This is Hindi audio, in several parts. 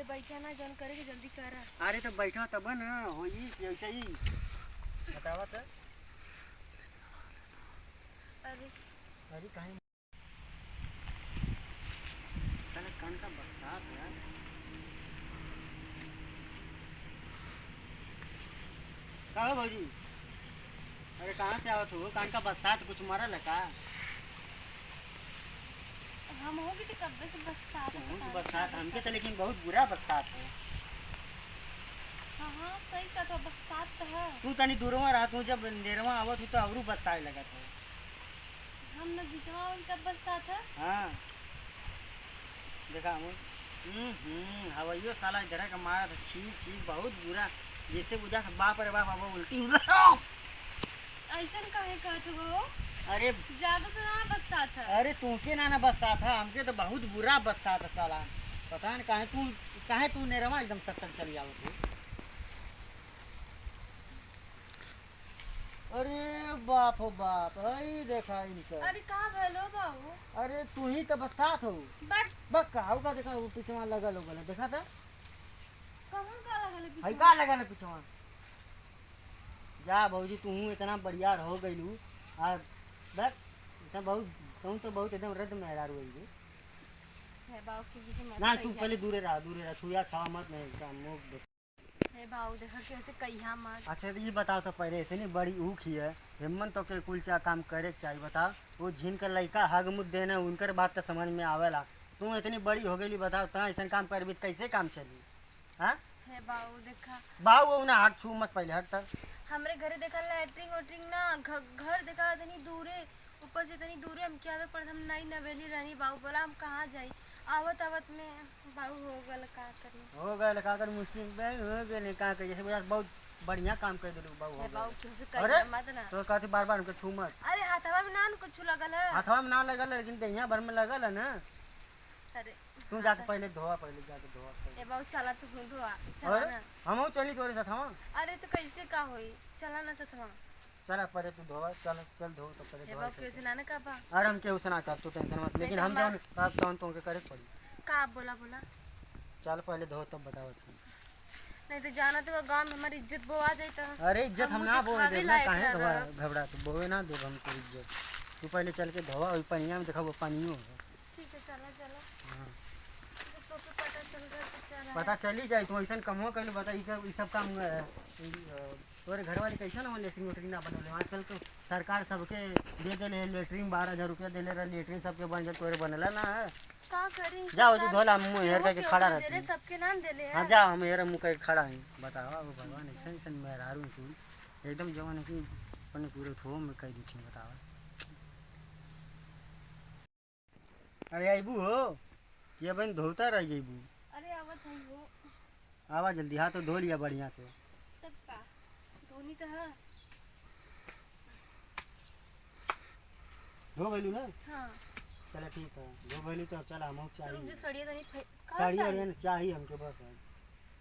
बैठा ना जौन करे के जल्दी करा। अरे तो बैठा तब ना होई ऐसे ही बतावा तो। अरे अरे कहीं साला कान का बरसात यार। का हो भौजी? अरे कहाँ से आवत हो? कान का बरसात कुछ मरल है का? हम होगी तो कब से बरसात बरसात हमके तो लेकिन बहुत बुरा बरसात है। हाँ हाँ सही कहा तो बरसात तो है। तू तनी दूरवा रहा तू जब नेरवा आवत तो अवरू बरसात लगा था। हम न बीचवा में तब बरसात है। हाँ देखा हम हवाइयो साला इधर का मारा था। छी छी बहुत बुरा जैसे बुझा था बाप रे बाप अब उल्टी ऐसा काहे कहत हो? अरे ज्यादा तो ना बरसात है। अरे तुमके ना बरसात था हमके तो बहुत बुरा बरसात है साला। पता नहीं काहे तू नेरवा एकदम सत्तर चली आवत हो। अरे बाप हो बाप हई देखा इनका। अरे कहाँ भेलो बाबू? अरे तू ही तो बरसात हो। बट बक काहू का देखा पीछवा लगल हो गला देखा था। कहाँ का लगल है हई पीछे? का लगल है पीछवा? जा भौजी तू इतना बढ़िया हो गइलू आ बक इतना बहुत तुम तो बहुत एकदम रद्द मेहरार हुई है बाबू किसी से मत ना। तू कहिया। पहले दूरे रहा छुआ छावा मत नहीं का मुंह देख। हे बाबू देखा कैसे कहिया मत। अच्छा तो ये बताओ तो पहले इतनी बड़ी ऊख ही है हिम्मत तो के कुल चा काम करे के चाहिए। बताओ वो झीन कर लड़का हग मुद देना उनकर बात तो समझ में आवेला। तू इतनी बड़ी हो गई बताओ तो ऐसा काम करबी कैसे काम चली? हाँ हे बाबू देखा बाऊ वो ना हाथ छू मत पहले हट तक। हमरे घरे देखा लैट्रिन वैट्रिन ना घर देखा इतनी दूरे ऊपर से इतनी दूरे हम क्या पर हम नई नवेली रहनी। बाबू बोला हम कहाँ जाई आवत आवत में बाबू हो गल का करी। हो गए का कर मुश्किल बे हो गए का कर जैसे बुझा बहुत बढ़िया काम कर देलू बाऊ। हे बाबू कैसे अरे कहिया मत ना। तो कहती बार बार उनके छू मत। अरे हाथवा में ना कुछ लगल है। हाथवा में ना लगल लेकिन दहिया भर में लगल है ना। अरे तू जाके पहले धोआ पहले जाके धोआ हे बाबू चला तू धोआ चला अरे ना। हम चली तोरे साथ हम। अरे तो कैसे का होई चला ना सतवा। चल पहले तू धोआ चल चल धो तो पहले हे धोआ। बाबू कैसे ना ना का बा। अरे हम केहू से ना कर तू टेंशन मत लेकिन हम जौन आप तौन तुमके करे पड़ी। का बोला बोला चल पहले धो तब बताओ तुम। नहीं तो जाना तो गांव में हमारी इज्जत बोआ जाए तो। अरे इज्जत हम ना बोल दे ना काहे घबरा तू बोवे ना दे हम तेरी इज्जत। तू पहले चल के धोआ और पनिया में देखा वो पानियो है। ठीक है चला चला। हां तो पता चल गया तो चला। पता चली जाए तू ऐसा कमो कइले बता ई सब काम तोरे घर वाले कैसा ना लेटरिन वेटरिन ना बनले आजकल तो सरकार सबके दे देले लेटरिन 12,000 रुपया देले रह लेटरिन सबके बन जा तोरे बनला ना है। का करी जाओ जी धोला मुंह हेर करके खड़ा रहती तेरे सबके नाम देले है। हाँ जा हम हेर मुंह करके खड़ा है। बतावा वो भगवान ऐसा ऐसा मेहरारू तू एकदम जवान है कि अपने पूरे थो में कह दी थी। बतावा अरे आईबू हो ये बन धोता रह जाइबू। अरे आवत है वो आवा जल्दी हाथ तो धो लिया बढ़िया से। तब का धोनी तो है। धो गइलू ना? हां चल ठीक है धो गइलू तो चल हम चाहिए मुझे सड़िया तो नहीं साड़ी और चाहिए हमके बस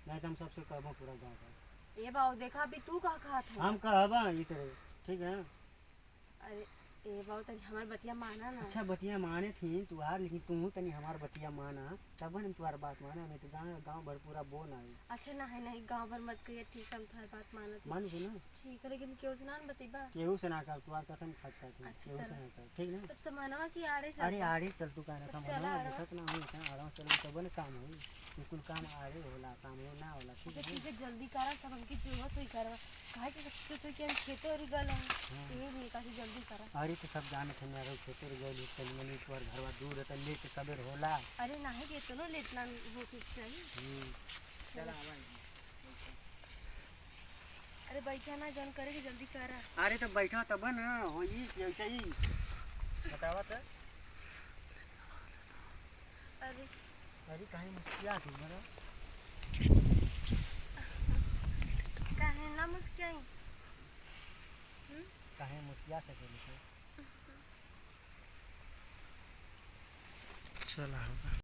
नहीं तो हम सबसे कहबो पूरा गांव का। ये बाबू देखा अभी तू का खात है। हम कहबा ई तरह ठीक है। अरे ए बाबू तनी हमार बतिया माना ना। अच्छा बतिया माने थी तुहार लेकिन तू तनी हमार बतिया माना तब हम तुम्हार बात माना नहीं तो जाने गांव भर पूरा बोन आई। अच्छा ना है नहीं गांव भर मत कहिए ठीक हम तुम्हारी बात मानत मान ना ठीक है लेकिन क्यों सुना बतीबा केहू से ना कर तुहार कसम खाता थी अच्छा, केहू से ना कर ठीक ना। तब समानवा की आड़े अरे आड़े चल तू कहना चला समझना आड़े। देखत ना हो इतना आराम चल तब ने काम होई बिल्कुल काम आड़े होला काम हो ना होला ठीक है। ठीक है जल्दी करा सब हमकी जरूरत हुई करवा काहे से सकते तो कि हम खेते और गल हम ये नहीं काहे जल्दी करा। अरे तो सब जाने थे मेरे खेते रे गइल चल मनी तोर घरवा दूर है त लेट सबेर होला। अरे नहीं के तो लेट ना हो के चाहिए। चल आवा। अरे बैठा ना जौन करे के जल्दी करा। अरे तो बैठा तब ना होई ऐसे ही बतावा तो। अरे अरे काहे मुस्किया थी मरा काहे ना मुस्कियाई काहे मुस्किया सके चला होगा।